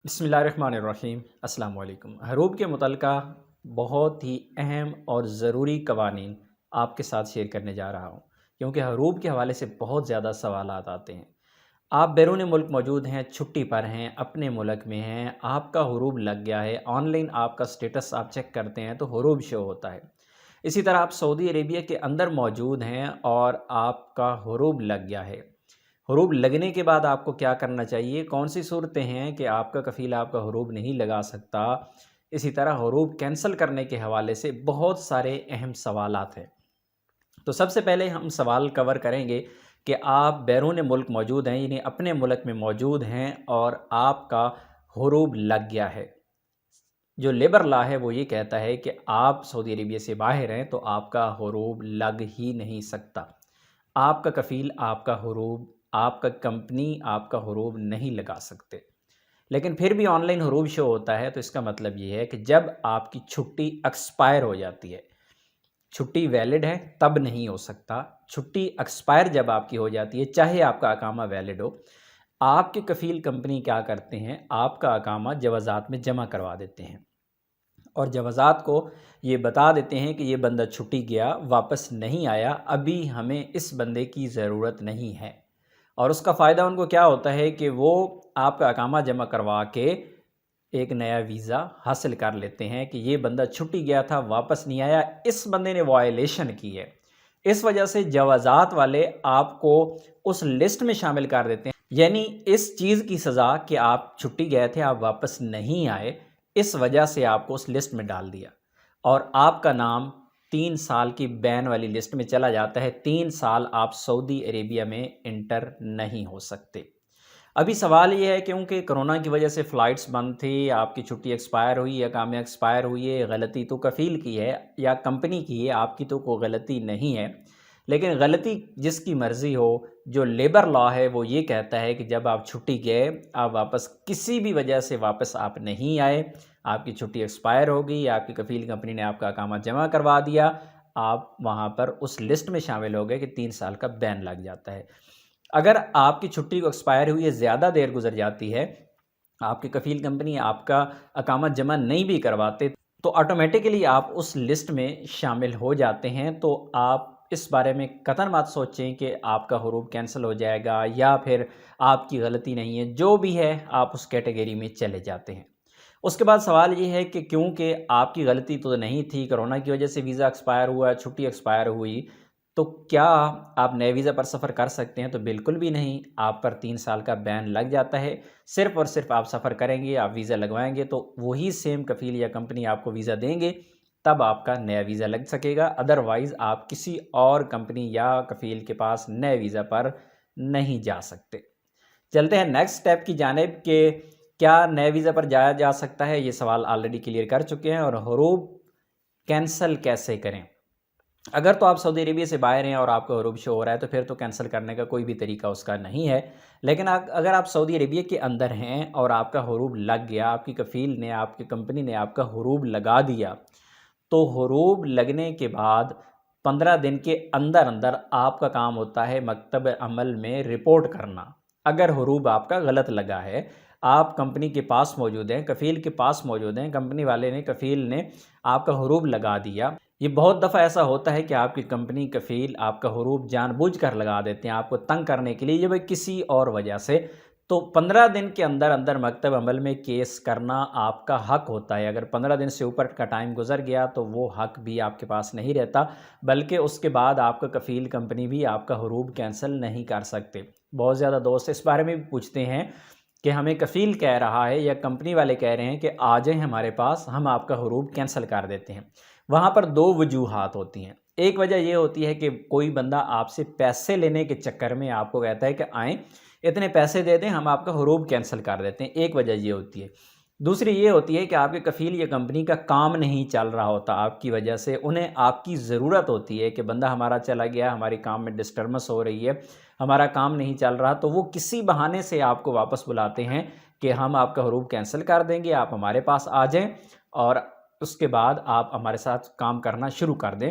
بسم اللہ الرحمن الرحیم۔ السلام علیکم۔ حروب کے متعلقہ بہت ہی اہم اور ضروری قوانین آپ کے ساتھ شیئر کرنے جا رہا ہوں، کیونکہ حروب کے حوالے سے بہت زیادہ سوالات آتے ہیں۔ آپ بیرون ملک موجود ہیں، چھٹی پر ہیں، اپنے ملک میں ہیں، آپ کا حروب لگ گیا ہے، آن لائن آپ کا سٹیٹس آپ چیک کرتے ہیں تو حروب شو ہوتا ہے۔ اسی طرح آپ سعودی عربیہ کے اندر موجود ہیں اور آپ کا حروب لگ گیا ہے۔ حروب لگنے کے بعد آپ کو کیا کرنا چاہیے؟ کون سی صورتیں ہیں کہ آپ کا کفیل آپ کا حروب نہیں لگا سکتا؟ اسی طرح حروب کینسل کرنے کے حوالے سے بہت سارے اہم سوالات ہیں۔ تو سب سے پہلے ہم سوال کور کریں گے کہ آپ بیرون ملک موجود ہیں، یعنی اپنے ملک میں موجود ہیں اور آپ کا حروب لگ گیا ہے۔ جو لیبر لا ہے وہ یہ کہتا ہے کہ آپ سعودی عربیہ سے باہر ہیں تو آپ کا حروب لگ ہی نہیں سکتا۔ آپ کا کفیل آپ کا حروب، آپ کا کمپنی آپ کا حروب نہیں لگا سکتے۔ لیکن پھر بھی آن لائن حروب شو ہوتا ہے تو اس کا مطلب یہ ہے کہ جب آپ کی چھٹی ایکسپائر ہو جاتی ہے، چھٹی ویلڈ ہے تب نہیں ہو سکتا۔ چھٹی ایکسپائر جب آپ کی ہو جاتی ہے، چاہے آپ کا اقامہ ویلڈ ہو، آپ کے کفیل کمپنی کیا کرتے ہیں؟ آپ کا اقامہ جوازات میں جمع کروا دیتے ہیں اور جوازات کو یہ بتا دیتے ہیں کہ یہ بندہ چھٹی گیا، واپس نہیں آیا، ابھی ہمیں اس بندے کی ضرورت نہیں ہے۔ اور اس کا فائدہ ان کو کیا ہوتا ہے کہ وہ آپ کا اقامہ جمع کروا کے ایک نیا ویزا حاصل کر لیتے ہیں کہ یہ بندہ چھٹی گیا تھا، واپس نہیں آیا، اس بندے نے وائلیشن کی ہے۔ اس وجہ سے جوازات والے آپ کو اس لسٹ میں شامل کر دیتے ہیں، یعنی اس چیز کی سزا کہ آپ چھٹی گئے تھے، آپ واپس نہیں آئے، اس وجہ سے آپ کو اس لسٹ میں ڈال دیا اور آپ کا نام 3 سال کی بین والی لسٹ میں چلا جاتا ہے۔ 3 سال آپ سعودی عربیہ میں انٹر نہیں ہو سکتے۔ ابھی سوال یہ ہے کیونکہ کرونا کی وجہ سے فلائٹس بند تھی، آپ کی چھٹی ایکسپائر ہوئی یا اقامہ ایکسپائر ہوئی ہے، غلطی تو کفیل کی ہے یا کمپنی کی ہے، آپ کی تو کوئی غلطی نہیں ہے۔ لیکن غلطی جس کی مرضی ہو، جو لیبر لا ہے وہ یہ کہتا ہے کہ جب آپ چھٹی گئے، آپ واپس کسی بھی وجہ سے واپس آپ نہیں آئے، آپ کی چھٹی ایکسپائر ہو گئی، آپ کی کفیل کمپنی نے آپ کا اقامہ جمع کروا دیا، آپ وہاں پر اس لسٹ میں شامل ہو گئے کہ 3 سال کا بین لگ جاتا ہے۔ اگر آپ کی چھٹی کو ایکسپائر ہوئی ہے، زیادہ دیر گزر جاتی ہے، آپ کی کفیل کمپنی آپ کا اقامہ جمع نہیں بھی کرواتے تو آٹومیٹیکلی آپ اس لسٹ میں شامل ہو جاتے ہیں۔ تو آپ اس بارے میں قطعاً مت سوچیں کہ آپ کا حروب کینسل ہو جائے گا یا پھر آپ کی غلطی نہیں ہے، جو بھی ہے آپ اس کیٹیگری میں چلے جاتے ہیں۔ اس کے بعد سوال یہ ہے کہ کیونکہ آپ کی غلطی تو نہیں تھی، کرونا کی وجہ سے ویزا ایکسپائر ہوا، چھٹی ایکسپائر ہوئی، تو کیا آپ نئے ویزا پر سفر کر سکتے ہیں؟ تو بالکل بھی نہیں، آپ پر 3 سال کا بین لگ جاتا ہے۔ صرف اور صرف آپ سفر کریں گے، آپ ویزا لگوائیں گے تو وہی سیم کفیل یا کمپنی آپ کو ویزا دیں گے، تب آپ کا نیا ویزا لگ سکے گا، ادروائز آپ کسی اور کمپنی یا کفیل کے پاس نئے ویزا پر نہیں جا سکتے۔ چلتے ہیں نیکسٹ سٹیپ کی جانب کہ کیا نئے ویزا پر جایا جا سکتا ہے؟ یہ سوال آلریڈی کلیئر کر چکے ہیں۔ اور حروب کینسل کیسے کریں؟ اگر تو آپ سعودی عربیہ سے باہر ہیں اور آپ کا حروب شو ہو رہا ہے تو پھر تو کینسل کرنے کا کوئی بھی طریقہ اس کا نہیں ہے۔ لیکن اگر آپ سعودی عربیہ کے اندر ہیں اور آپ کا حروب لگ گیا، آپ کی کفیل نے، آپ کی کمپنی نے آپ کا حروب لگا دیا، تو حروب لگنے کے بعد 15 دن کے اندر اندر آپ کا کام ہوتا ہے مکتب عمل میں رپورٹ کرنا۔ اگر حروب آپ کا غلط لگا ہے، آپ کمپنی کے پاس موجود ہیں، کفیل کے پاس موجود ہیں، کمپنی والے نے، کفیل نے آپ کا حروب لگا دیا، یہ بہت دفعہ ایسا ہوتا ہے کہ آپ کی کمپنی، کفیل آپ کا حروب جان بوجھ کر لگا دیتے ہیں آپ کو تنگ کرنے کے لیے، یہ بھائی کسی اور وجہ سے، تو 15 دن کے اندر اندر مکتب عمل میں کیس کرنا آپ کا حق ہوتا ہے۔ اگر 15 دن سے اوپر کا ٹائم گزر گیا تو وہ حق بھی آپ کے پاس نہیں رہتا، بلکہ اس کے بعد آپ کا کفیل کمپنی بھی آپ کا حروب کینسل نہیں کر سکتے۔ بہت زیادہ دوست اس بارے میں بھی پوچھتے ہیں کہ ہمیں کفیل کہہ رہا ہے یا کمپنی والے کہہ رہے ہیں کہ آ جائیں ہمارے پاس، ہم آپ کا حروب کینسل کر دیتے ہیں۔ وہاں پر 2 وجوہات ہوتی ہیں۔ ایک وجہ یہ ہوتی ہے کہ کوئی بندہ آپ سے پیسے لینے کے چکر میں آپ کو کہتا ہے کہ آئیں اتنے پیسے دے دیں، ہم آپ کا حروب کینسل کر دیتے ہیں، ایک وجہ یہ ہوتی ہے۔ دوسری یہ ہوتی ہے کہ آپ کے کفیل یا کمپنی کا کام نہیں چل رہا ہوتا آپ کی وجہ سے، انہیں آپ کی ضرورت ہوتی ہے کہ بندہ ہمارا چلا گیا، ہمارے کام میں ڈسٹربنس ہو رہی ہے، ہمارا کام نہیں چل رہا، تو وہ کسی بہانے سے آپ کو واپس بلاتے ہیں کہ ہم آپ کا حروب کینسل کر دیں گے، آپ ہمارے پاس آ جائیں اور اس کے بعد آپ ہمارے ساتھ کام کرنا شروع کر دیں۔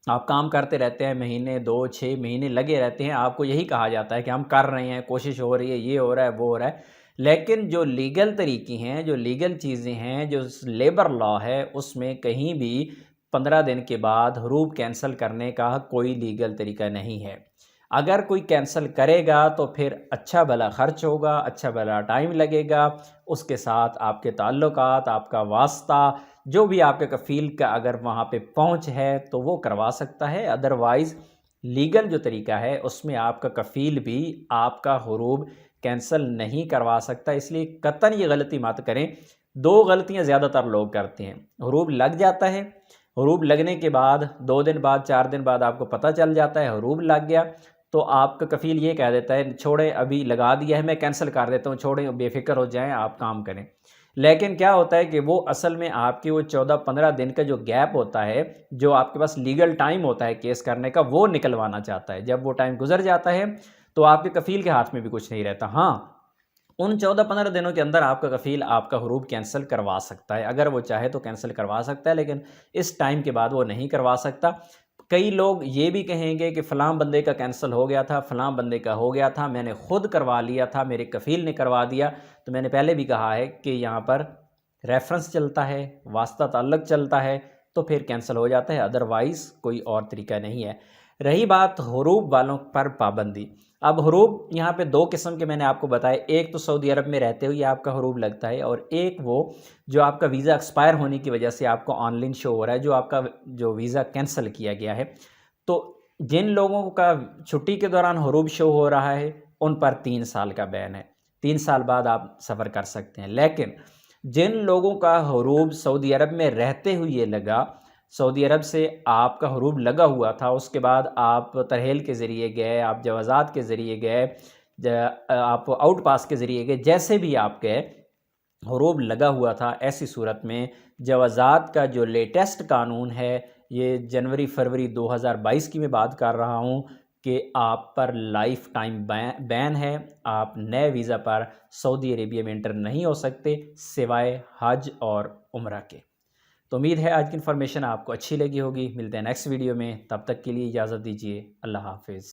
آپ کام کرتے رہتے ہیں، مہینے 2 6 مہینے لگے رہتے ہیں، آپ کو یہی کہا جاتا ہے کہ ہم کر رہے ہیں، کوشش ہو رہی ہے، یہ ہو رہا ہے، وہ ہو رہا ہے، لیکن جو لیگل طریقے ہیں، جو لیگل چیزیں ہیں، جو لیبر لا ہے، اس میں کہیں بھی 15 دن کے بعد حروب کینسل کرنے کا کوئی لیگل طریقہ نہیں ہے۔ اگر کوئی کینسل کرے گا تو پھر اچھا بھلا خرچ ہوگا، اچھا بھلا ٹائم لگے گا، اس کے ساتھ آپ کے تعلقات، آپ کا واسطہ، جو بھی آپ کے کفیل کا اگر وہاں پہ پہنچ ہے تو وہ کروا سکتا ہے۔ ادروائز لیگل جو طریقہ ہے اس میں آپ کا کفیل بھی آپ کا حروب کینسل نہیں کروا سکتا، اس لیے قطعاً یہ غلطی مت کریں۔ دو غلطیاں زیادہ تر لوگ کرتے ہیں، حروب لگ جاتا ہے، حروب لگنے کے بعد 2 دن بعد 4 دن بعد آپ کو پتہ چل جاتا ہے حروب لگ گیا، تو آپ کا کفیل یہ کہہ دیتا ہے چھوڑیں ابھی لگا دیا ہے میں کینسل کر دیتا ہوں، چھوڑیں بے فکر ہو جائیں آپ کام کریں۔ لیکن کیا ہوتا ہے کہ وہ اصل میں آپ کی وہ 14-15 دن کا جو گیپ ہوتا ہے، جو آپ کے پاس لیگل ٹائم ہوتا ہے کیس کرنے کا، وہ نکلوانا چاہتا ہے۔ جب وہ ٹائم گزر جاتا ہے تو آپ کے کفیل کے ہاتھ میں بھی کچھ نہیں رہتا۔ ہاں، ان 14-15 دنوں کے اندر آپ کا کفیل آپ کا حروب کینسل کروا سکتا ہے، اگر وہ چاہے تو کینسل کروا سکتا ہے، لیکن اس ٹائم کے بعد وہ نہیں کروا سکتا۔ کئی لوگ یہ بھی کہیں گے کہ فلاں بندے کا کینسل ہو گیا تھا، فلاں بندے کا ہو گیا تھا، میں نے خود کروا لیا تھا، میرے کفیل نے کروا دیا۔ تو میں نے پہلے بھی کہا ہے کہ یہاں پر ریفرنس چلتا ہے، واسطہ تعلق چلتا ہے، تو پھر کینسل ہو جاتا ہے، ادروائز کوئی اور طریقہ نہیں ہے۔ رہی بات حروب والوں پر پابندی، اب حروب یہاں پہ 2 قسم کے میں نے آپ کو بتائے، ایک تو سعودی عرب میں رہتے ہوئے آپ کا حروب لگتا ہے، اور ایک وہ جو آپ کا ویزا ایکسپائر ہونے کی وجہ سے آپ کو آن لائن شو ہو رہا ہے، جو آپ کا جو ویزا کینسل کیا گیا ہے۔ تو جن لوگوں کا چھٹی کے دوران حروب شو ہو رہا ہے ان پر 3 سال کا بین ہے، 3 سال بعد آپ سفر کر سکتے ہیں۔ لیکن جن لوگوں کا حروب سعودی عرب میں رہتے ہوئے لگا، سعودی عرب سے آپ کا حروب لگا ہوا تھا، اس کے بعد آپ ترحیل کے ذریعے گئے، آپ جوازات کے ذریعے گئے، آپ آؤٹ پاس کے ذریعے گئے، جیسے بھی آپ گئے حروب لگا ہوا تھا، ایسی صورت میں جوازات کا جو لیٹسٹ قانون ہے، یہ جنوری فروری 2022 کی میں بات کر رہا ہوں، کہ آپ پر لائف ٹائم بین ہے، آپ نئے ویزا پر سعودی عربیہ میں انٹر نہیں ہو سکتے سوائے حج اور عمرہ کے۔ تو امید ہے آج کی انفارمیشن آپ کو اچھی لگی ہوگی، ملتے ہیں نیکسٹ ویڈیو میں، تب تک کے لیے اجازت دیجیے، اللہ حافظ۔